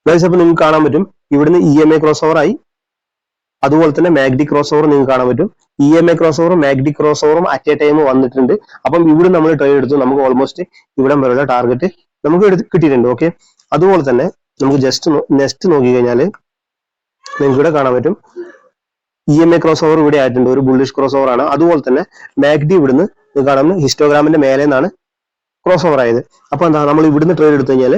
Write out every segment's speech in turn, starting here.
Guys അപ്പോൾ നിങ്ങൾക്ക് കാണാൻ പറ്റും ഇവിടുന്ന് EMA ക്രോസ് ഓവർ ആയി, അതുപോലെ തന്നെ മാഗ്ഡി ക്രോസ് ഓവർ നിങ്ങൾക്ക് കാണാൻ പറ്റും. EMA ക്രോസ് ഓവറും മാഗ്ഡി ക്രോസ് ഓവറും അറ്റ് എ ടൈം വന്നിട്ടുണ്ട്. അപ്പം ഇവിടെ നമ്മൾ ട്രേഡ് എടുത്തു, നമുക്ക് ഓൾമോസ്റ്റ് ഇവിടം വരെയുള്ള ടാർഗറ്റ് നമുക്ക് കിട്ടിയിട്ടുണ്ട്. ഓക്കെ, അതുപോലെ തന്നെ നമുക്ക് ജസ്റ്റ് നെക്സ്റ്റ് നോക്കി കഴിഞ്ഞാൽ നിങ്ങൾക്ക് ഇവിടെ കാണാൻ പറ്റും EMA ക്രോസ് ഓവർ ഇവിടെ ആയിട്ടുണ്ട്, ഒരു ബുള്ളിഷ് ക്രോസ് ഓവർ ആണ്. അതുപോലെ തന്നെ മാഗ്ഡി ഇവിടുന്ന് കാണുന്ന ഹിസ്റ്റോഗ്രാമിന്റെ മേലെ നിന്നാണ് ക്രോസ് ഓവർ ആയത്. അപ്പൊ എന്താ നമ്മൾ ഇവിടുന്ന് ട്രേഡ് എടുത്തു കഴിഞ്ഞാൽ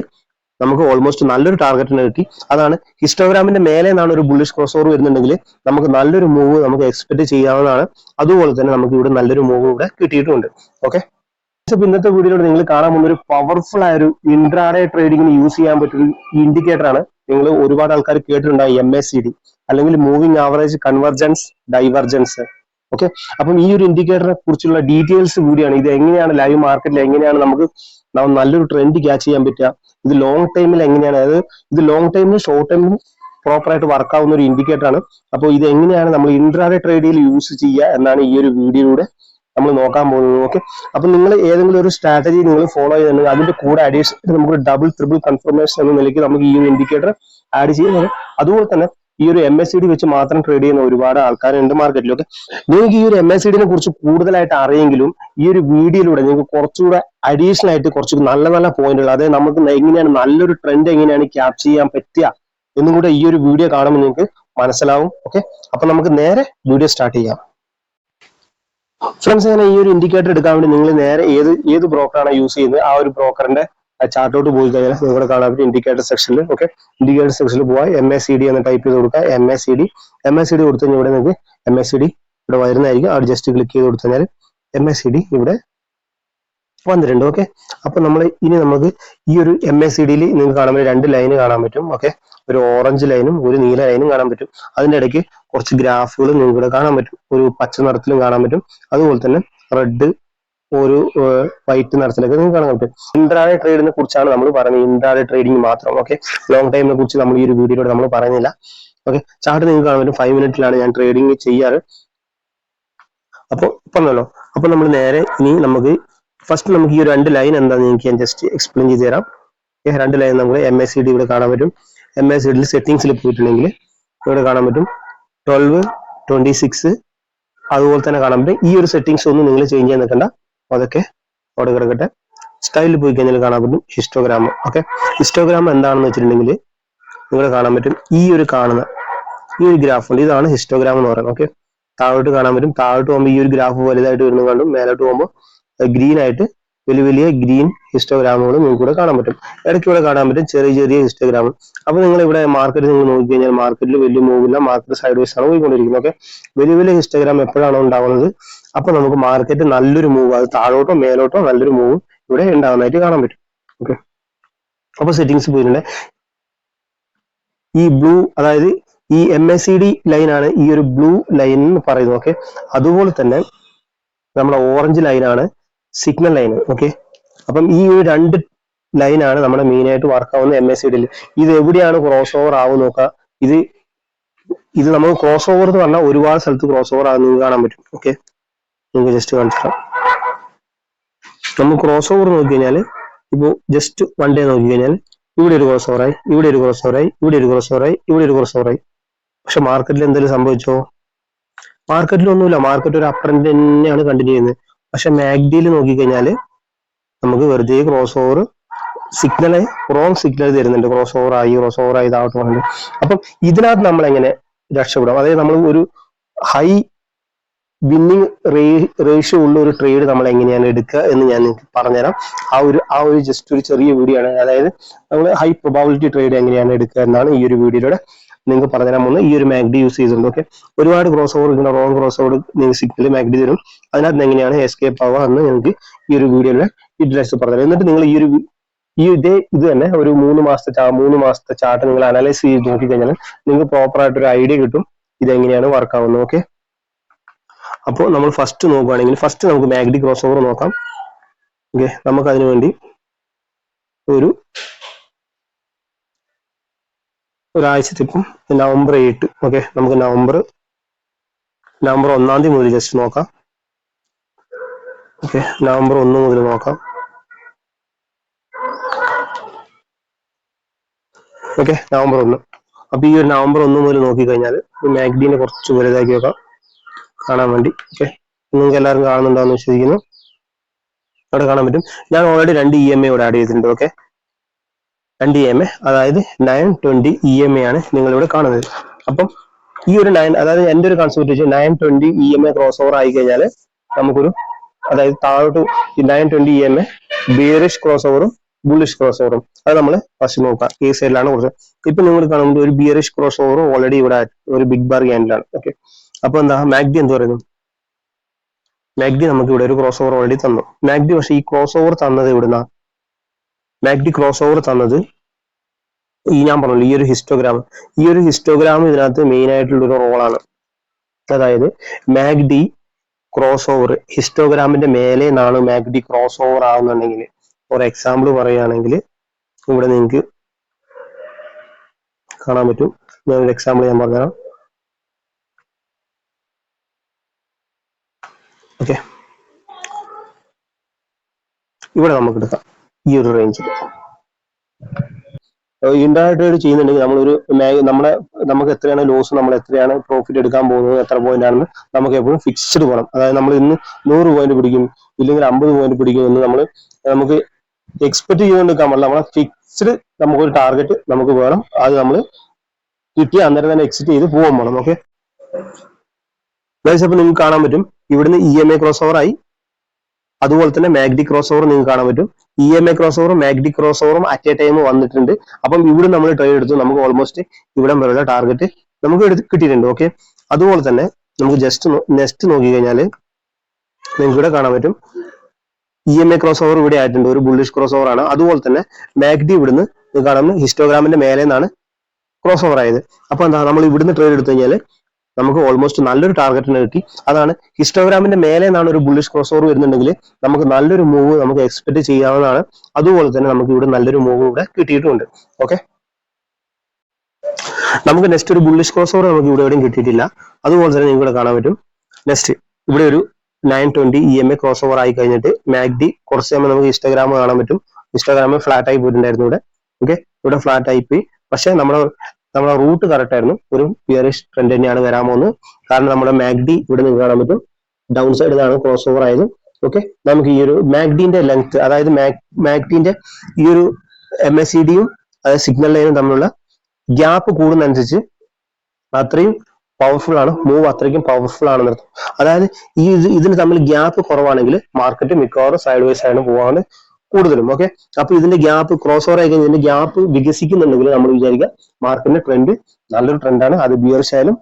നമുക്ക് ഓൾമോസ്റ്റ് നല്ലൊരു ടാർഗറ്റിന് കിട്ടി. അതാണ് ഹിസ്റ്റോഗ്രാമിന്റെ മേലെ നിന്നാണ് ഒരു ബുള്ളിഷ് ക്രോസ് ഓവർ വരുന്നുണ്ടെങ്കിൽ നമുക്ക് നല്ലൊരു മൂവ് നമുക്ക് എക്സ്പെക്ട് ചെയ്യാവുന്നതാണ്. അതുപോലെ തന്നെ നമുക്ക് ഇവിടെ നല്ലൊരു മൂവ് ഇവിടെ കിട്ടിയിട്ടുണ്ട്. ഓക്കെ, അപ്പൊ ഇന്നത്തെ വീഡിയോയിൽ നിങ്ങൾ കാണാൻ പോകുന്ന ഒരു പവർഫുൾ ആയ ഒരു ഇൻട്രാഡേ ട്രേഡിങ്ങിന് യൂസ് ചെയ്യാൻ പറ്റുന്ന ഇൻഡിക്കേറ്റർ ആണ്. നിങ്ങൾ ഒരുപാട് ആൾക്കാർ കേട്ടിട്ടുണ്ടായി MACD, അല്ലെങ്കിൽ moving average convergence divergence. Okay, അപ്പം ഈ ഒരു ഇൻഡിക്കേറ്ററിനെ കുറിച്ചുള്ള ഡീറ്റെയിൽസ് കൂടിയാണ്. ഇത് എങ്ങനെയാണ് ലൈവ് മാർക്കറ്റിൽ എങ്ങനെയാണ് നമുക്ക് നല്ലൊരു ട്രെൻഡ് ക്യാച്ച് ചെയ്യാൻ പറ്റുക, ഇത് ലോങ് ടൈമിൽ എങ്ങനെയാണ്, അതായത് ഇത് ലോങ് ടൈമിലും ഷോർട്ട് ടൈമിലും പ്രോപ്പർ ആയിട്ട് വർക്ക് ആവുന്ന ഒരു ഇൻഡിക്കേറ്റർ ആണ്. അപ്പോൾ ഇത് എങ്ങനെയാണ് നമ്മൾ ഇൻട്രാഡേ ട്രേഡിൽ യൂസ് ചെയ്യുക എന്നാണ് ഈ ഒരു വീഡിയോയിലൂടെ നമ്മൾ നോക്കാൻ പോകുന്നത്. ഓക്കെ, അപ്പൊ നിങ്ങൾ ഏതെങ്കിലും ഒരു സ്ട്രാറ്റജി നിങ്ങൾ ഫോളോ ചെയ്യുന്നുണ്ടെങ്കിൽ അതിന്റെ കൂടെ അഡീഷണൽ നമുക്ക് ഡബിൾ ട്രിപ്പിൾ കൺഫർമേഷൻ എന്ന നിലയ്ക്ക് നമുക്ക് ഈ ഒരു ഇൻഡിക്കേറ്റർ ആഡ് ചെയ്യുന്നത്. അതുപോലെ തന്നെ ഈ ഒരു MACD വെച്ച് മാത്രം ട്രേഡ് ചെയ്യുന്ന ഒരുപാട് ആൾക്കാരുണ്ട് മാർക്കറ്റിൽ. ഓക്കെ, നിങ്ങൾക്ക് ഈ ഒരു MACD കുറിച്ച് കൂടുതലായിട്ട് അറിയെങ്കിലും ഈ ഒരു വീഡിയോയിലൂടെ നിങ്ങൾക്ക് കുറച്ചുകൂടെ അഡീഷണൽ ആയിട്ട് കുറച്ച് നല്ല നല്ല പോയിന്റുകൾ, അതായത് നമുക്ക് എങ്ങനെയാണ് നല്ലൊരു ട്രെൻഡ് എങ്ങനെയാണ് ക്യാപ്ചർ ചെയ്യാൻ പറ്റുക എന്നും കൂടെ ഈ ഒരു വീഡിയോ കാണുമ്പോൾ നിങ്ങൾക്ക് മനസ്സിലാവും. ഓക്കെ, അപ്പൊ നമുക്ക് നേരെ വീഡിയോ സ്റ്റാർട്ട് ചെയ്യാം. ഫ്രണ്ട്സ്, അങ്ങനെ ഈ ഒരു ഇൻഡിക്കേറ്റർ എടുക്കാൻ വേണ്ടി നിങ്ങൾ നേരെ ഏത് ബ്രോക്കറാണ് യൂസ് ചെയ്യുന്നത് ആ ഒരു ബ്രോക്കറിന്റെ ചാർട്ടോട്ട് പോയി കഴിഞ്ഞാൽ നിങ്ങളുടെ കാണാൻ പറ്റും ഇൻഡിക്കേറ്റർ സെക്ഷനിൽ. ഓക്കെ, ഇൻഡിക്കേറ്റർ സെക്ഷനിൽ പോവാ, MACD എന്ന് ടൈപ്പ് ചെയ്ത് കൊടുക്കുക. MACD കൊടുത്തു കഴിഞ്ഞാൽ ഇവിടെ നിങ്ങൾക്ക് MACD ഇവിടെ വരുന്നതായിരിക്കും. അവിടെ ജസ്റ്റ് ക്ലിക്ക് ചെയ്ത് കൊടുത്തു കഴിഞ്ഞാൽ MACD ഇവിടെ വന്നിട്ടുണ്ട്. ഓക്കെ, അപ്പൊ നമുക്ക് ഈ ഒരു MACD-യിൽ നിങ്ങൾക്ക് കാണാൻ പറ്റും രണ്ട് ലൈന് കാണാൻ പറ്റും. ഓക്കെ, ഒരു ഓറഞ്ച് ലൈനും ഒരു നീല ലൈനും കാണാൻ പറ്റും. അതിന്റെ ഇടയ്ക്ക് കുറച്ച് ഗ്രാഫുകൾ നിങ്ങൾക്ക് ഇവിടെ കാണാൻ പറ്റും, ഒരു പച്ച നിറത്തിലും കാണാൻ പറ്റും, അതുപോലെ തന്നെ റെഡ് ഒരു വൈറ്റ് നിറത്തിലൊക്കെ നിങ്ങൾക്ക് കാണാൻ പറ്റും. ഇൻട്രാഡേ ട്രേഡിനെ കുറിച്ചാണ് നമ്മൾ പറയുന്നത്, ഇൻട്രാഡേ ട്രേഡിംഗ് മാത്രം. ഓക്കെ, ലോങ് ടൈമിനെ കുറിച്ച് നമ്മൾ ഈ ഒരു വീഡിയോയിലൂടെ നമ്മൾ പറയുന്നില്ല. ഓക്കെ, ചാർട്ട് നിങ്ങൾക്ക് കാണാൻ പറ്റും 5 മിനിറ്റിലാണ് ഞാൻ ട്രേഡിംഗ് ചെയ്യാറ്. അപ്പോൾ പറഞ്ഞല്ലോ, അപ്പൊ നമ്മൾ നേരെ ഇനി നമുക്ക് ഫസ്റ്റ് നമുക്ക് ഈ രണ്ട് ലൈൻ എന്താണെന്ന് എനിക്ക് ഞാൻ ജസ്റ്റ് എക്സ്പ്ലെയിൻ ചെയ്ത് തരാം. രണ്ട് ലൈൻ നമുക്ക് MACD ഇവിടെ കാണാൻ പറ്റും. MACD സെറ്റിംഗ്സിൽ പോയിട്ടുണ്ടെങ്കിൽ ഇവിടെ കാണാൻ പറ്റും 12, 26, അതുപോലെ തന്നെ കാണാൻ പറ്റും. ഈ ഒരു സെറ്റിംഗ്സ് ഒന്നും നിങ്ങൾ ചേഞ്ച് ചെയ്യാൻ നിൽക്കണ്ട, അതൊക്കെ അവിടെ കിടക്കട്ടെ. സ്റ്റൈലിൽ പോയി കഴിഞ്ഞാൽ കാണാൻ പറ്റും ഹിസ്റ്റോഗ്രാം. ഓക്കെ, ഹിസ്റ്റോഗ്രാം എന്താണെന്ന് വെച്ചിട്ടുണ്ടെങ്കിൽ നിങ്ങൾ കാണാൻ പറ്റും ഈ ഒരു കാണുന്ന ഈ ഒരു ഗ്രാഫ് ഉണ്ട്, ഇതാണ് ഹിസ്റ്റോഗ്രാം എന്ന് പറയുന്നത്. ഓക്കെ, താഴോട്ട് കാണാൻ പറ്റും. താഴോട്ട് പോകുമ്പോൾ ഈ ഒരു ഗ്രാഫ് വലുതായിട്ട് വരുന്നത് കണ്ടും, മേലോട്ട് പോകുമ്പോൾ ഗ്രീൻ ആയിട്ട് വലിയ ഗ്രീൻ ഹിസ്റ്റോഗ്രാമുകൾ നിങ്ങൾക്ക് ഇവിടെ കാണാൻ പറ്റും. ഇടയ്ക്ക് ഇവിടെ കാണാൻ പറ്റും ചെറിയ ഹിസ്റ്റോഗ്രാം. അപ്പൊ നിങ്ങൾ ഇവിടെ മാർക്കറ്റ് നിങ്ങൾ നോക്കിക്കഴിഞ്ഞാൽ മാർക്കറ്റിൽ വലിയ മൂവില്ല, മാർക്കറ്റ് സൈഡ് വൈസ് ആണ് പോയിക്കൊണ്ടിരിക്കുന്നത്. ഓക്കെ, വലിയ ഹിസ്റ്റോഗ്രാം എപ്പോഴാണോ ഉണ്ടാവുന്നത് അപ്പൊ നമുക്ക് മാർക്കറ്റ് നല്ലൊരു മൂവ്, അത് താഴോട്ടോ മേലോട്ടോ നല്ലൊരു മൂവ് ഇവിടെ ഉണ്ടാവുന്നതായിട്ട് കാണാൻ പറ്റും. ഓക്കെ, അപ്പൊ സെറ്റിംഗ്സ് പോയിട്ടുണ്ട്. ഈ ബ്ലൂ, അതായത് ഈ MACD ലൈനാണ് ഈ ഒരു ബ്ലൂ ലൈൻ എന്ന് പറയുന്നത്. ഓക്കെ, അതുപോലെ തന്നെ നമ്മുടെ ഓറഞ്ച് ലൈനാണ് സിഗ്നൽ ലൈൻ. ഓക്കെ, അപ്പം ഈ ഒരു രണ്ട് ലൈനാണ് നമ്മുടെ മെയിൻ ആയിട്ട് വർക്ക് ആവുന്ന MACD-യിൽ. ഇത് എവിടെയാണ് ക്രോസ് ഓവർ ആവും നോക്കുക. ഇത് നമുക്ക് ക്രോസ് ഓവർ എന്ന് പറഞ്ഞാൽ ഒരുപാട് സ്ഥലത്ത് ക്രോസ് ഓവർ ആകുന്നത് നിങ്ങൾക്ക് കാണാൻ പറ്റും. ഓക്കെ, നിങ്ങൾക്ക് ജസ്റ്റ് കാണിച്ചാൽ നമുക്ക് ക്രോസ് ഓവർ നോക്കി കഴിഞ്ഞാൽ ഇപ്പോൾ ജസ്റ്റ് വൺ ഡേ നോക്കി കഴിഞ്ഞാൽ ഇവിടെ ഒരു ക്രോസ് ഓവറായി, ഇവിടെ ഒരു ക്രോസ് ഓവറായി, ഇവിടെ ഒരു ക്രോസ് ഓവറായി, ഇവിടെ ഒരു ക്രോസ് ഓവറായി. പക്ഷെ മാർക്കറ്റിൽ എന്തെങ്കിലും സംഭവിച്ചോ? മാർക്കറ്റിലൊന്നുമില്ല, മാർക്കറ്റ് ഒരു അപ്പ് ട്രെൻഡ് തന്നെയാണ് കണ്ടിന്യൂ ചെയ്യുന്നത്. പക്ഷെ മാഗ്ഡിയിൽ നോക്കിക്കഴിഞ്ഞാൽ നമുക്ക് വെറുതെ ക്രോസ് ഓവർ റോങ് സിഗ്നൽ തരുന്നുണ്ട്, ക്രോസ് ഓവർ ആയി ഇതാവട്ടെ പറഞ്ഞിട്ട്. അപ്പം ഇതിനകത്ത് നമ്മൾ എങ്ങനെ രക്ഷപ്പെടാം? അതായത് നമ്മൾ ഒരു ഹൈ വിന്നിങ് റേഷ്യോ ഉള്ള ഒരു ട്രേഡ് നമ്മൾ എങ്ങനെയാണ് എടുക്കുക എന്ന് ഞാൻ നിങ്ങൾക്ക് പറഞ്ഞുതരാം. ആ ഒരു ജസ്റ്റ് ഒരു ചെറിയ വീഡിയോ ആണ്. അതായത് നമ്മൾ ഹൈ പ്രൊബാബിലിറ്റി ട്രേഡ് എങ്ങനെയാണ് എടുക്കുക എന്നാണ് ഈ ഒരു വീഡിയോയിലൂടെ നിങ്ങൾക്ക് പറഞ്ഞുതരാൻ പോകുന്നത്. ഈ ഒരു മാഗ്ഡി യൂസ് ചെയ്തിട്ടുണ്ട്. ഓക്കെ, ഒരുപാട് ക്രോസ് ഓവർ ഇങ്ങനെ റോങ് ക്രോസ് ഓവർ നിങ്ങൾ സിഗ്നൽ മാഗ്ഡി തരും. അതിനകത്ത് എങ്ങനെയാണ് എസ്കേപ്പ് ആവുക എന്ന് നിങ്ങൾക്ക് ഈ ഒരു വീഡിയോയിലെ ഡീറ്റെയിൽസ് പറഞ്ഞുതരാം. എന്നിട്ട് നിങ്ങൾ ഇത് തന്നെ ഒരു 3 മാസത്തെ ചാർട്ട് നിങ്ങൾ അനലൈസ് ചെയ്ത് നോക്കിക്കഴിഞ്ഞാൽ നിങ്ങൾക്ക് പ്രോപ്പർ ആയിട്ട് ഒരു ഐഡിയ കിട്ടും ഇതെങ്ങനെയാണ് വർക്ക് ആവുന്നത്. ഓക്കെ, അപ്പോൾ നമ്മൾ ഫസ്റ്റ് നോക്കുകയാണെങ്കിൽ ഫസ്റ്റ് നമുക്ക് മാഗ്ഡി ക്രോസ് ഓവർ നോക്കാം. ഓക്കെ, നമുക്ക് അതിനു വേണ്ടി ഒരാഴ്ചത്തെ ഇപ്പം നവംബർ 8. ഓക്കെ, നമുക്ക് നവംബർ 1 മുതൽ ജസ്റ്റ് നോക്കാം. ഓക്കെ, നവംബർ 1 മുതൽ നോക്കാം. Okay, November 1. അപ്പൊ ഈ ഒരു നവംബർ 1 മുതൽ നോക്കിക്കഴിഞ്ഞാൽ മാഗ്ഡിനെ കുറച്ച് വലുതാക്കി വെക്കാം കാണാൻ വേണ്ടി. ഓക്കെ, നിങ്ങൾക്ക് എല്ലാവരും കാണുന്നുണ്ടാവുമെന്ന് വിശ്വസിക്കുന്നു. അവിടെ കാണാൻ പറ്റും. ഞാൻ ഓൾറെഡി 2 EMA ഇവിടെ ആഡ് ചെയ്തിട്ടുണ്ട്. ഓക്കെ, 2 EMA, അതായത് 920 EMA ആണ് നിങ്ങൾ ഇവിടെ കാണുന്നത്. അപ്പം ഈ ഒരു 9, അതായത് എൻ്റെ ഒരു കൺസെപ്റ്റ് വെച്ച് 920 EMA ക്രോസ് ഓവർ ആയി കഴിഞ്ഞാൽ നമുക്കൊരു, അതായത് താഴോട്ട് 920 EMA ബിയറിഷ് ക്രോസ് ഓവറും ബുള്ളിഷ് ക്രോസ് ഓവറും, അത് നമ്മൾ ഫസ്റ്റ് നോക്കാം. ഈ സൈഡിലാണ് കൊടുത്തത്. ഇപ്പൊ നിങ്ങൾ കാണുന്നത് ഒരു ബിയറിഷ് ക്രോസ് ഓവർ ഓൾറെഡി ഇവിടെ ഒരു ബിഗ് ബാർ ക്യാൻഡിലാണ്. ഓക്കെ, അപ്പൊ എന്താ മാഗ്ഡി എന്ത് പറയുന്നു? മാഗ്ഡി നമുക്ക് ഇവിടെ ഒരു ക്രോസ് ഓവർ ഓൾറെഡി തന്നു. മാഗ്ഡി പക്ഷേ ഈ ക്രോസ് ഓവർ തന്നത് എവിടുന്ന? മാഗ്ഡി ക്രോസ് ഓവർ തന്നത് ഈ ഞാൻ പറഞ്ഞു ഈ ഒരു ഹിസ്റ്റോഗ്രാം. ഈ ഒരു ഹിസ്റ്റോഗ്രാം ഇതിനകത്ത് മെയിൻ ആയിട്ടുള്ള ഒരു റോളാണ്. അതായത് മാഗ്ഡി ക്രോസ് ഓവർ ഹിസ്റ്റോഗ്രാമിന്റെ മേലെ നിന്നാണ് മാഗ്ഡി ക്രോസ് ഓവർ ആവുന്നുണ്ടെങ്കിൽ, ഫോർ എക്സാമ്പിൾ പറയുകയാണെങ്കിൽ ഇവിടെ നിങ്ങൾക്ക് കാണാൻ പറ്റും. ഞാനൊരു എക്സാമ്പിൾ ഞാൻ പറഞ്ഞുതരാം. ഓക്കെ, ഇവിടെ നമുക്ക് എടുക്കാം ഈ ഒരു റേഞ്ചിൽ. ഇൻട്രാഡേ ട്രേഡ് ചെയ്യുന്നുണ്ടെങ്കിൽ നമ്മളൊരു നമുക്ക് എത്രയാണ് ലോസ്, നമ്മൾ എത്രയാണ് പ്രോഫിറ്റ് എടുക്കാൻ പോകുന്നത്, എത്ര പോയിന്റ് ആണെന്ന് നമുക്ക് എപ്പോഴും ഫിക്സ്ഡ് വേണം. അതായത് നമ്മൾ ഇന്ന് 100 പോയിന്റ് പിടിക്കും ഇല്ലെങ്കിൽ 50 പോയിന്റ് പിടിക്കും എന്ന് നമുക്ക് എക്സ്പെക്ട് ചെയ്തുകൊണ്ടിരിക്കാൻ പാടില്ല. നമ്മളെ ഫിക്സ്ഡ് നമുക്കൊരു ടാർഗറ്റ് നമുക്ക് വേണം. അത് നമ്മൾ കിട്ടി അന്നേരം തന്നെ എക്സിറ്റ് ചെയ്ത് പോകാൻ വേണം. ഓക്കെ, അപ്പൊ നിങ്ങൾക്ക് കാണാൻ പറ്റും ഇവിടുന്ന് EMA ക്രോസ് ഓവർ ആയി. അതുപോലെ തന്നെ മാഗ്ഡി ക്രോസ് ഓവർ നിങ്ങൾക്ക് കാണാൻ പറ്റും. EMA ക്രോസ് ഓവറും മാഗ്ഡി ക്രോസ് ഓവറും അറ്റ് എ ടൈം വന്നിട്ടുണ്ട്. അപ്പം ഇവിടെ നമ്മൾ ട്രേഡ് എടുത്തു. നമുക്ക് ഓൾമോസ്റ്റ് ഇവിടെ വരെയുള്ള ടാർഗറ്റ് നമുക്ക് കിട്ടിയിട്ടുണ്ട്. ഓക്കെ, അതുപോലെ തന്നെ നമുക്ക് ജസ്റ്റ് നെക്സ്റ്റ് നോക്കി കഴിഞ്ഞാൽ നിങ്ങൾക്ക് ഇവിടെ കാണാൻ പറ്റും EMA ക്രോസ് ഓവർ ഇവിടെ ആയിട്ടുണ്ട്, ഒരു ബുള്ളിഷ് ക്രോസ് ഓവർ ആണ്. അതുപോലെ തന്നെ മാഗ്ഡി ഇവിടുന്ന് കാണുന്ന ഹിസ്റ്റോഗ്രാമിന്റെ മേലെ നിന്നാണ് ക്രോസ് ഓവർ ആയത്. അപ്പൊ എന്താ, നമ്മൾ ഇവിടുന്ന് ട്രേഡ് എടുത്തു കഴിഞ്ഞാൽ നമുക്ക് ഓൾമോസ്റ്റ് നല്ലൊരു ടാർഗറ്റിന് കിട്ടി. അതാണ് ഹിസ്റ്റോഗ്രാമിന്റെ മേലെ നിന്നാണ് ഒരു ബുള്ളിഷ് ക്രോസ് ഓവർ വരുന്നുണ്ടെങ്കിൽ നമുക്ക് നല്ലൊരു മൂവ് നമുക്ക് എക്സ്പെക്ട് ചെയ്യാവുന്നതാണ്. അതുപോലെ തന്നെ നമുക്ക് ഇവിടെ നല്ലൊരു മൂവ് ഇവിടെ കിട്ടിയിട്ടുണ്ട്. ഓക്കെ, നമുക്ക് നെക്സ്റ്റ് ഒരു ബുള്ളിഷ് ക്രോസ് ഓവർ നമുക്ക് ഇവിടെ എവിടെയും കിട്ടിയിട്ടില്ല. അതുപോലെ തന്നെ നിങ്ങൾക്ക് ഇവിടെ കാണാൻ പറ്റും നെക്സ്റ്റ് ഇവിടെ ഒരു 920 EMA ക്രോസ് ഓവർ ആയി കഴിഞ്ഞിട്ട് മാഗ്ഡി കുറച്ച് കഴിയുമ്പോൾ നമുക്ക് ഹിസ്റ്റോഗ്രാം കാണാൻ പറ്റും. ഹിസ്റ്റോഗ്രാമിൽ ഫ്ലാറ്റ് ആയി പോയിട്ടുണ്ടായിരുന്നു ഇവിടെ. ഓക്കെ, ഇവിടെ ഫ്ലാറ്റ് ആയി പോയി. പക്ഷെ നമ്മുടെ റൂട്ട് കറക്റ്റ് ആയിരുന്നു. ഒരു ബിയറിഷ് ട്രെൻഡ് തന്നെയാണ് വരാൻ പോകുന്നത്. കാരണം നമ്മുടെ മാഗ്ഡി ഇവിടെ നിങ്ങൾക്ക് കാണാൻ പറ്റും ഡൗൺ സൈഡിലാണ് ക്രോസ് ഓവർ ആയത്. ഓക്കെ, നമുക്ക് ഈ ഒരു മാഗ്ഡിന്റെ ലെങ്ത്, അതായത് മാഗ്ഡിന്റെ ഈ ഒരു MACD-യും അതായത് സിഗ്നൽ ലൈനും തമ്മിലുള്ള ഗ്യാപ്പ് കൂടുന്നതനുസരിച്ച് അത്രയും പവർഫുൾ ആണ് മൂവ്, അത്രയ്ക്കും പവർഫുൾ ആണെന്ന് അർത്ഥം. അതായത് ഇതിന് തമ്മിൽ ഗ്യാപ്പ് കുറവാണെങ്കിൽ മാർക്കറ്റ് മിക്കവാറും സൈഡ് വൈസ് ആണ് പോകാൻ കൂടുതലും. ഓക്കെ, അപ്പൊ ഇതിന്റെ ഗ്യാപ്പ് ക്രോസ് ഓവർ ആയി കഴിഞ്ഞാൽ ഇതിന്റെ ഗ്യാപ്പ് വികസിക്കുന്നുണ്ടെങ്കിൽ നമ്മൾ വിചാരിക്കുക മാർക്കറ്റിന്റെ ട്രെൻഡ് നല്ലൊരു ട്രെൻഡാണ്, അത് ബിയറിഷ് ആയാലും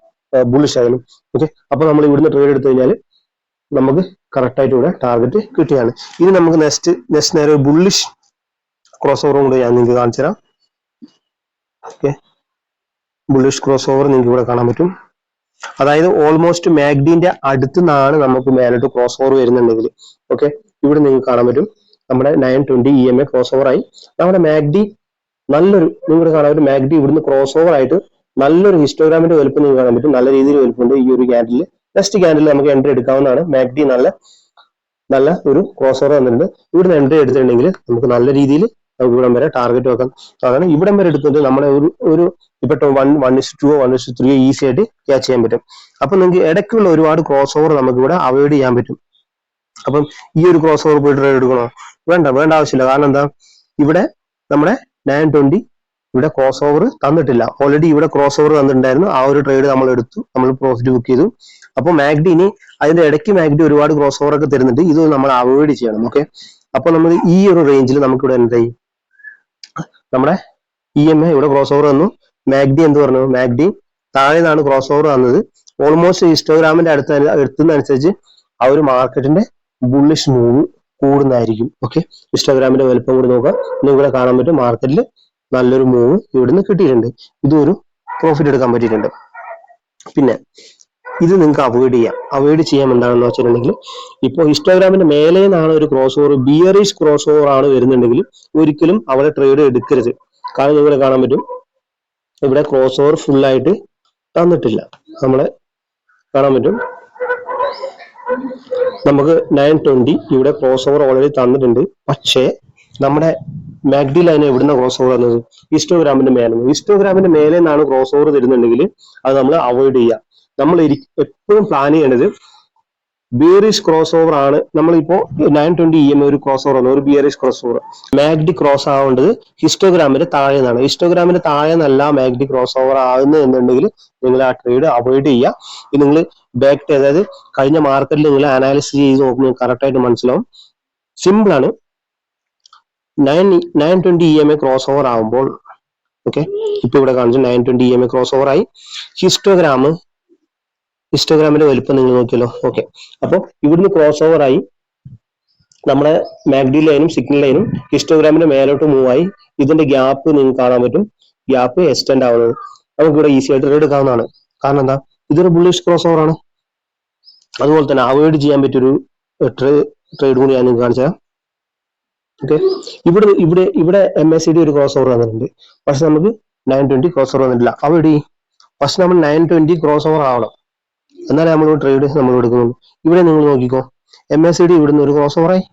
ബുള്ളിഷ് ആയാലും. ഓക്കെ, അപ്പൊ നമ്മൾ ഇവിടുന്ന് ട്രേഡ് എടുത്തു കഴിഞ്ഞാൽ നമുക്ക് കറക്റ്റ് ആയിട്ട് ഇവിടെ ടാർഗറ്റ് കിട്ടുകയാണ്. ഇനി നമുക്ക് നെക്സ്റ്റ് നേരെ ബുള്ളിഷ് ക്രോസ് ഓവറും കൂടെ ഞാൻ നിങ്ങൾക്ക് കാണിച്ചു തരാം. ഓക്കെ, ബുള്ളിഷ് ക്രോസ് ഓവർ നിങ്ങൾക്ക് ഇവിടെ കാണാൻ പറ്റും. അതായത് ഓൾമോസ്റ്റ് മാഗ്ഡിന്റെ അടുത്ത് നിന്നാണ് നമുക്ക് മേലോട്ട് ക്രോസ് ഓവർ വരുന്നുണ്ടെങ്കിൽ, ഓക്കെ, ഇവിടെ നിങ്ങൾക്ക് കാണാൻ പറ്റും നമ്മുടെ 920 EMA ക്രോസ് ഓവർ ആയി. നമ്മുടെ മാഗ്ഡി നല്ലൊരു, നിങ്ങൾക്ക് കാണാൻ പറ്റും മാഗ്ഡി ഇവിടുന്ന് ക്രോസ് ഓവർ ആയിട്ട് നല്ലൊരു ഹിസ്റ്റോഗ്രാമിന്റെ വലുപ്പം നിങ്ങൾക്ക് കാണാൻ പറ്റും. നല്ല രീതിയിൽ വലുപ്പമുണ്ട് ഈ ഒരു ക്യാൻഡിൽ. നെക്സ്റ്റ് ക്യാൻഡിൽ നമുക്ക് എൻട്രി എടുക്കാവുന്നതാണ്. മാഗ്ഡി നല്ല ഒരു ക്രോസ് ഓവർ വന്നിട്ടുണ്ട്. ഇവിടുന്ന് എൻട്രി എടുത്തിട്ടുണ്ടെങ്കിൽ നമുക്ക് നല്ല രീതിയിൽ നമുക്ക് ഇവിടം വരെ ടാർഗറ്റ് വെക്കാം. അതാണ് ഇവിടം വരെ എടുക്കുന്നത് നമ്മളെ ഒരു ഇപ്പൊ 1:2 1:3 ഈസി ആയിട്ട് ക്യാച്ച് ചെയ്യാൻ പറ്റും. അപ്പൊ നിങ്ങൾക്ക് ഇടയ്ക്കുള്ള ഒരുപാട് ക്രോസ് ഓവർ നമുക്ക് ഇവിടെ അവോയ്ഡ് ചെയ്യാൻ പറ്റും. അപ്പം ഈ ഒരു ക്രോസ് ഓവർ പോയിട്ട് ട്രേഡ് എടുക്കണോ? വേണ്ട ആവശ്യമില്ല. കാരണം എന്താ, ഇവിടെ നമ്മുടെ 920 ഇവിടെ ക്രോസ് ഓവർ തന്നിട്ടില്ല. ഓൾറെഡി ഇവിടെ ക്രോസ് ഓവർ തന്നിട്ടുണ്ടായിരുന്നു. ആ ഒരു ട്രേഡ് നമ്മൾ എടുത്തു, നമ്മൾ പ്രോഫിറ്റ് ബുക്ക് ചെയ്തു. അപ്പൊ മാഗ്ഡി ഇനി അതിന്റെ ഇടയ്ക്ക് മാഗ്ഡി ഒരുപാട് ക്രോസ് ഓവർ ഒക്കെ തരുന്നുണ്ട്. ഇത് നമ്മൾ അവോയ്ഡ് ചെയ്യണം. ഓക്കെ, അപ്പൊ നമ്മൾ ഈ ഒരു റേഞ്ചിൽ നമുക്ക് ഇവിടെ എന്തായി, നമ്മുടെ EMA ഇവിടെ ക്രോസ് ഓവർ തന്നു. മാഗ്ഡി എന്ത് പറഞ്ഞു, മാഗ്ഡി താഴെ നിന്നാണ് ക്രോസ് ഓവർ തന്നത്. ഓൾമോസ്റ്റ് ഹിസ്റ്റോഗ്രാമിന്റെ എത്തുന്നതനുസരിച്ച് ആ ഒരു മാർക്കറ്റിന്റെ ബുള്ളിഷ് മൂവ് കൂടുന്നതായിരിക്കും. ഓക്കെ, ഹിസ്റ്റോഗ്രാമിന്റെ വലുപ്പം കൂടി നോക്കാം. ഇവിടെ കാണാൻ പറ്റും മാർക്കറ്റിൽ നല്ലൊരു മൂവ് ഇവിടുന്ന് കിട്ടിയിട്ടുണ്ട്. ഇതൊരു പ്രോഫിറ്റ് എടുക്കാൻ പറ്റിയിട്ടുണ്ട്. പിന്നെ ഇത് നിങ്ങൾക്ക് അവോയ്ഡ് ചെയ്യാം എന്താണെന്ന് വെച്ചിട്ടുണ്ടെങ്കിൽ, ഇപ്പോൾ ഹിസ്റ്റോഗ്രാമിന്റെ മേലെ നിന്നാണ് ഒരു cross over bearish cross over ആണ് വരുന്നുണ്ടെങ്കിൽ ഒരിക്കലും അവിടെ ട്രേഡ് എടുക്കരുത്. കാരണം നിങ്ങളെ കാണാൻ പറ്റും ഇവിടെ ക്രോസ് ഓവർ ഫുൾ ആയിട്ട് തന്നിട്ടില്ല. നമ്മളെ കാണാൻ പറ്റും നമുക്ക് 920 ഇവിടെ ക്രോസ് ഓവർ ഓൾറെഡി തന്നിട്ടുണ്ട്. പക്ഷേ നമ്മുടെ മാഗ്ഡി ലൈൻ എവിടുന്ന ക്രോസ് ഓവർ വന്നത്? ഹിസ്റ്റോഗ്രാമിന്റെ മേലെ. ഹിസ്റ്റോഗ്രാമിന്റെ മേലെ നിന്നാണ് ക്രോസ് ഓവർ തരുന്നുണ്ടെങ്കിൽ അത് നമ്മൾ അവോയ്ഡ് ചെയ്യുക. നമ്മൾ എപ്പോഴും പ്ലാൻ ചെയ്യേണ്ടത് ബിയറിഷ് ക്രോസ് ഓവർ ആണ്. നമ്മളിപ്പോ 920 ഒരു ക്രോസ് ഓവർ ആണ്, ഒരു bearish cross over. MACD cross ആവേണ്ടത് ഹിസ്റ്റോഗ്രാമിന്റെ താഴെ നിന്നാണ്. ഹിസ്റ്റോഗ്രാമിന്റെ താഴെ നിന്നല്ല മാഗ്ഡി ക്രോസ് ഓവർ ആകുന്നത് എന്നുണ്ടെങ്കിൽ നിങ്ങൾ ആ ട്രേഡ് അവോയ്ഡ് ചെയ്യുക. ഇത് നിങ്ങൾ ബാക്ക്, അതായത് കഴിഞ്ഞ മാർക്കറ്റിൽ നിങ്ങൾ അനാലിസിസ് ചെയ്ത് നോക്കുമ്പോൾ കറക്റ്റ് ആയിട്ട് മനസ്സിലാവും. സിമ്പിൾ ആണ്. 920 ക്രോസ് ഓവർ ആകുമ്പോൾ, ഓക്കെ, ഇപ്പൊ ഇവിടെ കാണിച്ചു 920 ക്രോസ് ഓവർ ആയി. ഹിസ്റ്റോഗ്രാമിന്റെ വലിപ്പം നിങ്ങൾ നോക്കിയല്ലോ. ഓക്കെ, അപ്പോൾ ഇവിടുന്ന് ക്രോസ് ഓവർ ആയി നമ്മുടെ മാഗ്ഡി ലൈനും സിഗ്നൽ ലൈനും ഹിസ്റ്റോഗ്രാമിന്റെ മേലോട്ട് മൂവ് ആയി. ഇതിന്റെ ഗ്യാപ്പ് നിങ്ങൾക്ക് കാണാൻ പറ്റും, ഗ്യാപ്പ് എക്സ്റ്റെൻഡ് ആവുന്നത്. നമുക്ക് ഇവിടെ ഈസി ആയിട്ട് ട്രേഡ് എടുക്കാവുന്നതാണ്. കാരണം എന്താ, ഇതൊരു ബുള്ളിഷ് ക്രോസ് ഓവർ ആണ്. അതുപോലെ തന്നെ അവോയ്ഡ് ചെയ്യാൻ പറ്റിയൊരു ട്രേഡ് കൂടി ഞാൻ നിങ്ങൾക്ക് കാണിച്ചാൽ. ഓക്കെ, ഇവിടെ MACD ഒരു ക്രോസ് ഓവർ വന്നിട്ടുണ്ട്, പക്ഷെ നമുക്ക് 920 ക്രോസ് ഓവർ വന്നിട്ടില്ല. അവോയ്ഡ് ചെയ്യും. പക്ഷെ നമ്മൾ 920 ക്രോസ് ഓവർ ആവണം, എന്നാലേ നമ്മൾ ട്രേഡ് നമ്മൾ എടുക്കുന്നുള്ളൂ. ഇവിടെ നിങ്ങൾ നോക്കിക്കോ, MACD ഇവിടുന്ന് ഒരു ക്രോസ് ഓവറായി.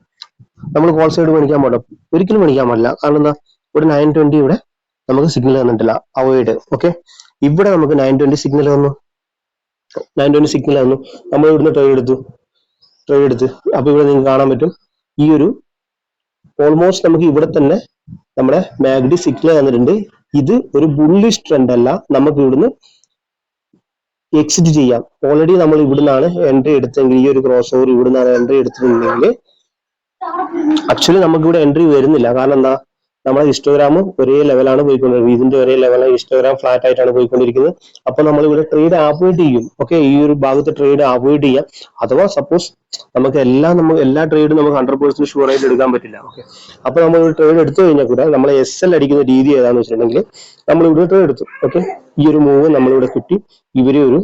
നമ്മൾ കോൾ സൈഡ് മേടിക്കാൻ പാടില്ല, ഒരിക്കലും മേടിക്കാൻ പാടില്ല. കാരണം എന്താ, ഇവിടെ 920 ഇവിടെ നമുക്ക് സിഗ്നൽ തന്നിട്ടില്ല, അവോയ്ഡ്. ഓക്കെ, ഇവിടെ നമുക്ക് 920 സിഗ്നൽ വന്നു. നമ്മൾ ഇവിടുന്ന് ട്രേഡ് എടുത്ത്. അപ്പൊ ഇവിടെ നിങ്ങൾക്ക് കാണാൻ പറ്റും, ഈ ഒരു ഓൾമോസ്റ്റ് നമുക്ക് ഇവിടെ തന്നെ നമ്മുടെ മാഗ്ഡി സിഗ്നൽ തന്നിട്ടുണ്ട്. ഇത് ഒരു ബുള്ളിഷ് ട്രെൻഡ് അല്ല, നമുക്ക് ഇവിടുന്ന് എക്സിറ്റ് ചെയ്യാം. ഓൾറെഡി നമ്മൾ ഇവിടുന്നാണ് എൻട്രി എടുത്തെങ്കിൽ, ഈ ഒരു ക്രോസ് ഓവർ ഇവിടുന്നാണ് എൻട്രി എടുത്തിട്ടുണ്ടെങ്കിൽ ആക്ച്വലി നമുക്ക് ഇവിടെ എൻട്രി വരുന്നില്ല. കാരണം എന്താ, നമ്മുടെ ഹിസ്റ്റോഗ്രാം ഒരേ ലെവലാണ് പോയിക്കൊണ്ടിരിക്കുന്നത്, ഇതിന്റെ ഒരേ ലെവലാണ്, ഹിസ്റ്റോഗ്രാം ഫ്ലാറ്റ് ആയിട്ടാണ് പോയിക്കൊണ്ടിരിക്കുന്നത്. അപ്പൊ നമ്മൾ ഇവിടെ ട്രേഡ് അവോയ്ഡ് ചെയ്യും. ഓക്കെ, ഈ ഒരു ഭാഗത്ത് ട്രേഡ് അവോയ്ഡ് ചെയ്യാം. അഥവാ സപ്പോസ് നമുക്ക് എല്ലാ ട്രേഡും നമുക്ക് 100% ഷുവർ ആയിട്ട് എടുക്കാൻ പറ്റില്ല. ഓക്കെ, അപ്പൊ നമ്മൾ ഒരു ട്രേഡ് എടുത്തു കഴിഞ്ഞാൽ കൂടെ നമ്മൾ SL അടിക്കുന്ന രീതി ഏതാന്ന് വെച്ചിട്ടുണ്ടെങ്കിൽ നമ്മൾ ഇവിടെ ട്രേഡ് എടുത്തു. ഓക്കെ, ഈ ഒരു മൂവ് നമ്മളിവിടെ കിട്ടി, ഇവര് ഒരു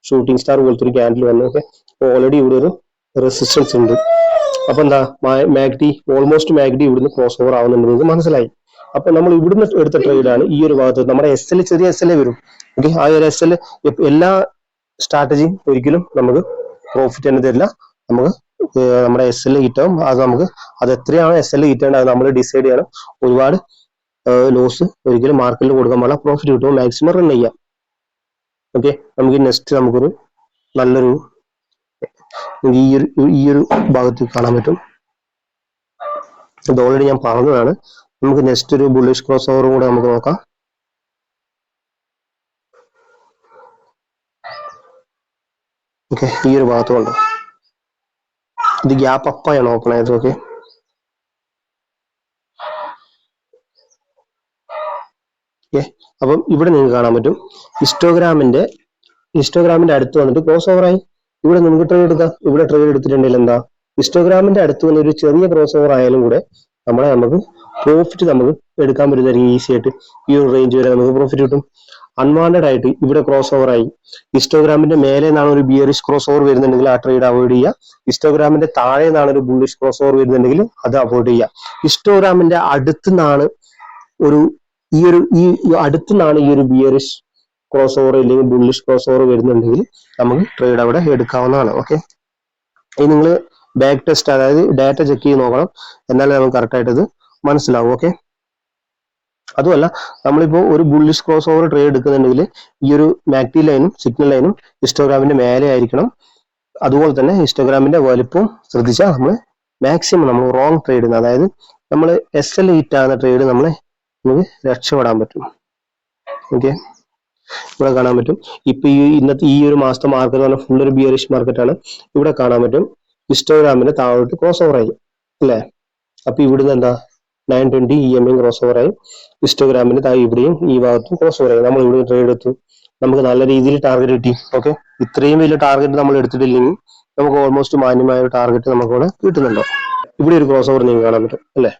ഷൂട്ടിംഗ് സ്റ്റാർ പോലത്തെ ഒരു ക്യാൻഡിൽ വന്നു. ഓക്കെ, ഓൾറെഡി ഇവിടെ ഒരു റെസിസ്റ്റൻസ് ഉണ്ട്. അപ്പൊ എന്താ, ഓൾമോസ്റ്റ് മാഗ്ഡി ഇവിടുന്ന് ക്രോസ് ഓവർ ആവുന്നുണ്ട്, നിങ്ങൾക്ക് മനസ്സിലായി. അപ്പൊ നമ്മൾ ഇവിടുന്ന് എടുത്ത ട്രേഡാണ് ഈ ഒരു ഭാഗത്ത്. നമ്മുടെ SL ചെറിയ SL വരും. ഓക്കെ, ആ ഒരു SL എല്ലാ സ്ട്രാറ്റജിയും ഒരിക്കലും നമുക്ക് പ്രോഫിറ്റ് തന്നെ തരില്ല. നമുക്ക് നമ്മുടെ SL കിട്ടും. അത് എത്രയാണ് SL കിട്ടേണ്ടത് അത് നമ്മൾ ഡിസൈഡ് ചെയ്യണം. ഒരുപാട് ലോസ് ഒരിക്കലും മാർക്കറ്റിൽ കൊടുക്കാൻ പാടില്ല. പ്രോഫിറ്റ് കിട്ടുമ്പോൾ മാക്സിമം റൺ ചെയ്യാം. ഓക്കെ, നമുക്ക് നെക്സ്റ്റ് നമുക്കൊരു നല്ലൊരു ഈ ഒരു ഭാഗത്ത് കാണാൻ പറ്റും. ഇത് ഓൾറെഡി ഞാൻ പറഞ്ഞതാണ്. നമുക്ക് നെക്സ്റ്റ് ഒരു ബുള്ളിഷ് ക്രോസ് ഓവറും കൂടെ നമുക്ക് നോക്കാം. ഓക്കെ, ഈ ഒരു ഭാഗത്ത് കൊണ്ടോ, ഇത് ഗ്യാപ്പ് അപ്പായാണ് ഓപ്പൺ ആയത്. ഓക്കെ, അപ്പം ഇവിടെ നിങ്ങൾക്ക് കാണാൻ പറ്റും ഹിസ്റ്റോഗ്രാമിന്റെ അടുത്ത് വന്നിട്ട് ക്രോസ് ഓവർ ആയി. ഇവിടെ നമുക്ക് ട്രേഡ് എടുക്കാം. ഇവിടെ ട്രേഡ് എടുത്തിട്ടുണ്ടെങ്കിൽ എന്താ, ഹിസ്റ്റോഗ്രാമിന്റെ അടുത്ത് വന്ന ഒരു ചെറിയ ക്രോസ് ഓവർ ആയാലും കൂടെ നമുക്ക് പ്രോഫിറ്റ് നമുക്ക് എടുക്കാൻ പറ്റുന്നതായിരിക്കും ഈസി ആയിട്ട്. ഈ ഒരു റേഞ്ച് വരെ നമുക്ക് പ്രോഫിറ്റ് കിട്ടും. അൺവാണ്ടഡ് ആയിട്ട് ഇവിടെ ക്രോസ് ഓവർ ആയി, ഹിസ്റ്റോഗ്രാമിന്റെ മേലെ നിന്നാണ് ഒരു ബിയറിഷ് ക്രോസ് ഓവർ വരുന്നുണ്ടെങ്കിൽ ആ ട്രേഡ് അവോയ്ഡ് ചെയ്യുക. ഹിസ്റ്റോഗ്രാമിന്റെ താഴെ നിന്നാണ് ഒരു ബുള്ളിഷ് ക്രോസ് ഓവർ വരുന്നുണ്ടെങ്കിൽ അത് അവോയ്ഡ് ചെയ്യുക. ഹിസ്റ്റോഗ്രാമിന്റെ അടുത്തുനിന്നാണ് ഈ അടുത്തുനിന്നാണ് ഈ ഒരു ബിയറിഷ് ക്രോസ് ഓവർ അല്ലെങ്കിൽ ബുള്ളിഷ് ക്രോസ് ഓവർ വരുന്നുണ്ടെങ്കിൽ നമുക്ക് ട്രേഡ് അവിടെ എടുക്കാവുന്നതാണ്. ഓക്കെ, ഇനി നിങ്ങൾ ബാക്ക് ടെസ്റ്റ്, അതായത് ഡാറ്റ ചെക്ക് ചെയ്ത് നോക്കണം, എന്നാലേ നമുക്ക് കറക്റ്റ് ആയിട്ട് ഇത് മനസ്സിലാവും. ഓക്കെ, അതുമല്ല നമ്മളിപ്പോ ഒരു ബുള്ളിഷ് ക്രോസ് ഓവർ ട്രേഡ് എടുക്കുന്നുണ്ടെങ്കിൽ ഈ ഒരു മാഗ്ഡി ലൈനും സിഗ്നൽ ലൈനും ഹിസ്റ്റോഗ്രാമിന്റെ മേലെ ആയിരിക്കണം. അതുപോലെ തന്നെ ഹിസ്റ്റോഗ്രാമിന്റെ വലുപ്പം ശ്രദ്ധിച്ചാൽ നമ്മൾ മാക്സിമം നമ്മൾ റോങ് ട്രേഡ്, അതായത് നമ്മൾ SL ഹിറ്റ് ആകുന്ന ട്രേഡ് നമുക്ക് രക്ഷപ്പെടാൻ പറ്റും. ഓക്കെ, ഇവിടെ കാണാൻ പറ്റും. ഇപ്പൊ ഇന്നത്തെ ഈ ഒരു മാസത്തെ മാർക്കറ്റ് പറഞ്ഞാൽ ഫുൾ ഒരു ബിയറിഷ് മാർക്കറ്റ് ആണ്. ഇവിടെ കാണാൻ പറ്റും ഹിസ്റ്റോഗ്രാമിന്റെ താഴോട്ട് ക്രോസ് ഓവർ ആയി അല്ലെ. അപ്പൊ ഇവിടുന്ന് എന്താ, 920 ക്രോസ് ഓവർ ആയി. ഹിസ്റ്റോഗ്രാമിന്റെ താഴെ ഇവിടെയും ഈ ഭാഗത്തും ക്രോസ് ഓവർ ആയി. നമ്മൾ ഇവിടെ ട്രേഡ് എടുത്തു, നമുക്ക് നല്ല രീതിയിൽ ടാർഗറ്റ് കിട്ടി. ഓക്കെ, ഇത്രയും വലിയ ടാർഗറ്റ് നമ്മൾ എടുത്തിട്ടില്ലെങ്കിൽ നമുക്ക് ഓൾമോസ്റ്റ് മാന്യമായ ഒരു ടാർഗറ്റ് നമുക്ക് ഇവിടെ കിട്ടുന്നുണ്ടോ. ഇവിടെ ഒരു ക്രോസ് ഓവർ നിങ്ങൾക്ക് കാണാൻ പറ്റും അല്ലെ.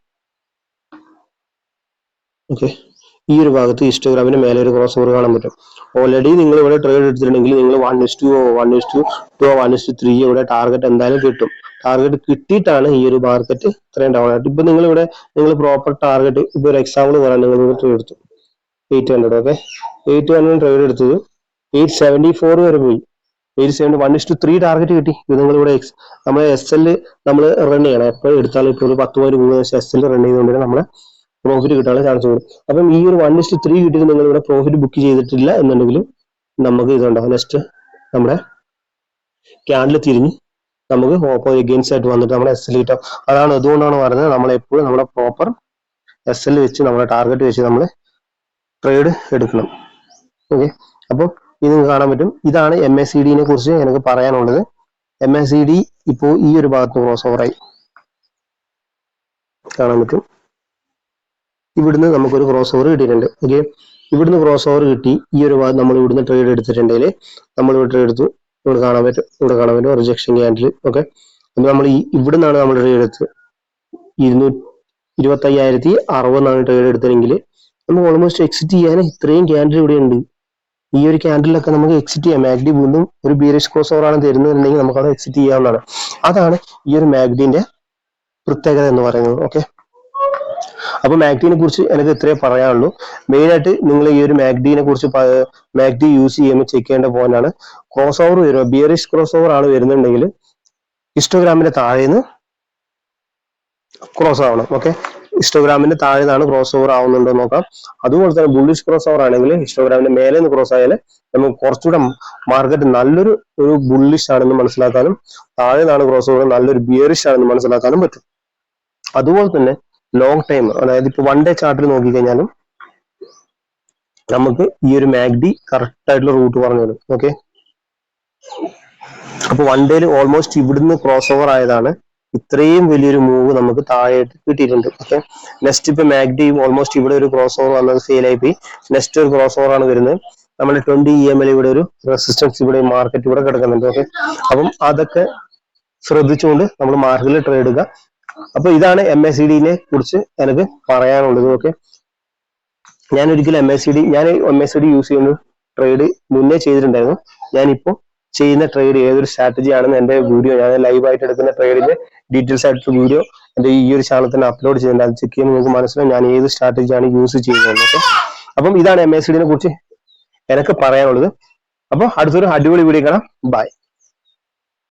ഓക്കെ, ഈ ഒരു ഭാഗത്ത് ഹിസ്റ്റോഗ്രാമിന്റെ മേലെ ഒരു ക്രോസ് ഓവർ കാണാൻ പറ്റും. ഓൾറെഡി നിങ്ങൾ ഇവിടെ ട്രേഡ് എടുത്തിട്ടുണ്ടെങ്കിൽ നിങ്ങൾ 1:2 1:2 1:3 ഇവിടെ ടാർഗറ്റ് എന്തായാലും കിട്ടും. ടാർഗറ്റ് കിട്ടിയിട്ടാണ് ഈ ഒരു മാർക്കറ്റ് ഇത്രയും ഡൗൺ ആയിട്ട്. ഇപ്പൊ നിങ്ങൾ പ്രോപ്പർ ടാർഗറ്റ്, ഇപ്പൊ ഒരു എക്സാമ്പിൾ പറയാൻ നിങ്ങൾ ട്രേഡ് എടുത്തു 800. ഓക്കെ, 800 ട്രേഡ് എടുത്തത് 874 വരെ പോയി. 870 1:3 ടാർഗറ്റ് കിട്ടി. ഇത് നിങ്ങളിവിടെ നമ്മൾ SL നമ്മൾ റൺ ചെയ്യണം. എപ്പോഴും എടുത്താലും ഇപ്പോൾ ഒരു 10 രൂപ SL റൺ ചെയ്തുകൊണ്ടിരുന്ന നമ്മളെ പ്രോഫിറ്റ് കിട്ടാനുള്ള ചാൻസ് കൂടും. അപ്പം ഈ ഒരു 1:3 കിട്ടിയിട്ട് നിങ്ങൾ ഇവിടെ പ്രോഫിറ്റ് ബുക്ക് ചെയ്തിട്ടില്ല എന്നുണ്ടെങ്കിൽ നമുക്ക് ഇതുണ്ടാവും. നെക്സ്റ്റ് നമ്മുടെ ക്യാൻഡിൽ തിരിഞ്ഞ് നമുക്ക് എഗെയിൻസ്റ്റ് ആയിട്ട് വന്നിട്ട് നമ്മുടെ എസ് എൽ കിട്ടാം. അതാണ് അതുകൊണ്ടാണ് പറയുന്നത് നമ്മൾ എപ്പോഴും നമ്മുടെ പ്രോപ്പർ എസ് എൽ വെച്ച് നമ്മുടെ ടാർഗറ്റ് വെച്ച് നമ്മൾ ട്രേഡ് എടുക്കണം. ഓക്കെ, അപ്പോൾ ഇത് നിങ്ങൾക്ക് കാണാൻ പറ്റും. ഇതാണ് MACD കുറിച്ച് എനിക്ക് പറയാനുള്ളത്. MACD ഇപ്പോൾ ഈ ഒരു ഭാഗത്ത് ക്രോസ് ഓവറായി കാണാൻ പറ്റും. ഇവിടുന്ന് നമുക്കൊരു ക്രോസ് ഓവർ കിട്ടിയിട്ടുണ്ട്. ഓക്കെ, ഇവിടുന്ന് ക്രോസ് ഓവർ കിട്ടി. ഈ ഒരു ഭാഗത്ത് നമ്മൾ ഇവിടുന്ന് ട്രേഡ് എടുത്തിട്ടുണ്ടെങ്കിൽ നമ്മൾ ഇവിടെ ട്രേഡ് എടുത്തു. ഇവിടെ കാണാൻ പറ്റും റിജക്ഷൻ ക്യാൻഡിൽ. ഓക്കെ, അപ്പോൾ നമ്മൾ ഇവിടുന്നാണ് നമ്മൾ ട്രേഡ് എടുത്തത് 25,060 ട്രേഡ് എടുത്തതെങ്കിൽ നമുക്ക് ഓൾമോസ്റ്റ് എക്സിറ്റ് ചെയ്യാൻ ഇത്രയും ക്യാൻഡിൽ ഇവിടെ ഉണ്ട്. ഈ ഒരു ക്യാൻഡിലൊക്കെ നമുക്ക് എക്സിറ്റ് ചെയ്യാം. മാഗ്ഡി വീണ്ടും ഒരു ബീറിഷ് ക്രോസ് ഓവർ ആണ് തരുന്നതെന്നുണ്ടെങ്കിൽ നമുക്ക് അവിടെ എക്സിറ്റ് ചെയ്യാവുന്നതാണ്. അതാണ് ഈ ഒരു മാഗ്ഡിന്റെ പ്രത്യേകത എന്ന് പറയുന്നത്. ഓക്കെ, അപ്പൊ മാഗ്ഡിനെ കുറിച്ച് എനിക്ക് ഇത്രേ പറയാനുള്ളൂ. മെയിൻ ആയിട്ട് നിങ്ങൾ ഈ ഒരു മാഗ്ഡിനെ കുറിച്ച് മാഗ്ഡി യൂസ് ചെയ്യുമ്പോൾ ചെക്ക് ചെയ്യേണ്ട പോയിന്റ് ആണ്, ക്രോസ് ഓവർ വരുക ബിയറിഷ് ക്രോസ് ഓവർ ആണ് വരുന്നുണ്ടെങ്കിൽ ഹിസ്റ്റോഗ്രാമിന്റെ താഴേന്ന് ക്രോസ് ആവണം. ഓക്കെ, ഹിസ്റ്റോഗ്രാമിന്റെ താഴെ നിന്നാണ് ക്രോസ് ഓവർ ആവുന്നുണ്ടോ നോക്കാം. അതുപോലെ തന്നെ ബുള്ളിഷ് ക്രോസ് ഓവർ ആണെങ്കിൽ ഹിസ്റ്റോഗ്രാമിന്റെ മേലെ നിന്ന് ക്രോസ് ആയാൽ നമുക്ക് കുറച്ചുകൂടെ മാർക്കറ്റ് നല്ലൊരു ബുള്ളിഷ് ആണെന്ന് മനസ്സിലാക്കാനും താഴെ നിന്നാണ് ക്രോസ് ഓവർ നല്ലൊരു ബിയറിഷ് ആണെന്ന് മനസ്സിലാക്കാനും പറ്റും. അതുപോലെ തന്നെ ലോങ് ടൈം, അതായത് ഇപ്പൊ 1 ഡേ ചാർട്ടിൽ നോക്കിക്കഴിഞ്ഞാലും നമുക്ക് ഈ ഒരു മാഗ്ഡി കറക്റ്റ് ആയിട്ടുള്ള റൂട്ട് പറഞ്ഞു തരും. ഓക്കെ, അപ്പൊ 1 ഡേയിൽ ഓൾമോസ്റ്റ് ഇവിടുന്ന് ക്രോസ് ഓവർ ആയതാണ് ഇത്രയും വലിയൊരു മൂവ് നമുക്ക് താഴെയായിട്ട് കിട്ടിയിട്ടുണ്ട്. ഓക്കെ, നെക്സ്റ്റ് ഇപ്പൊ മാഗ്ഡി ഓൾമോസ്റ്റ് ഇവിടെ ഒരു ക്രോസ് ഓവർ വന്നത് ഫെയിൽ ആയി പോയി. നെക്സ്റ്റ് ഒരു ക്രോസ് ഓവർ ആണ് വരുന്നത്. നമ്മുടെ 20 EML ഇവിടെ ഒരു റെസിസ്റ്റൻസ് ഇവിടെ മാർക്കറ്റ് ഇവിടെ കിടക്കുന്നുണ്ട്. ഓക്കെ, അപ്പം അതൊക്കെ ശ്രദ്ധിച്ചുകൊണ്ട് നമ്മൾ മാർക്കറ്റിൽ ട്രേഡ് എടുക്കുക. അപ്പൊ ഇതാണ് MACD കുറിച്ച് എനിക്ക് പറയാനുള്ളത്. ഓക്കെ, ഞാൻ MACD യൂസ് ചെയ്യുന്ന ട്രേഡ് മുന്നേ ചെയ്തിട്ടുണ്ടായിരുന്നു. ഞാനിപ്പോ ചെയ്യുന്ന ട്രേഡ് ഏതൊരു സ്ട്രാറ്റജി ആണെന്ന് എന്റെ വീഡിയോ, ഞാൻ ലൈവ് ആയിട്ട് എടുക്കുന്ന ട്രേഡിന്റെ ഡീറ്റെയിൽസ് ആയിട്ടുള്ള വീഡിയോ എന്റെ ഈ ഒരു ചാനൽ തന്നെ അപ്ലോഡ് ചെയ്യുന്നുണ്ട്. അത് ചെക്ക് ചെയ്യുമ്പോൾ നിങ്ങൾക്ക് മനസ്സിലാവും ഞാൻ ഏത് സ്ട്രാറ്റജിയാണ് യൂസ് ചെയ്യുന്നത്. ഓക്കെ, അപ്പം ഇതാണ് MACD കുറിച്ച് എനിക്ക് പറയാനുള്ളത്. അപ്പോൾ അടുത്തൊരു അടിപൊളി വീഡിയോ കാണാം. ബൈ.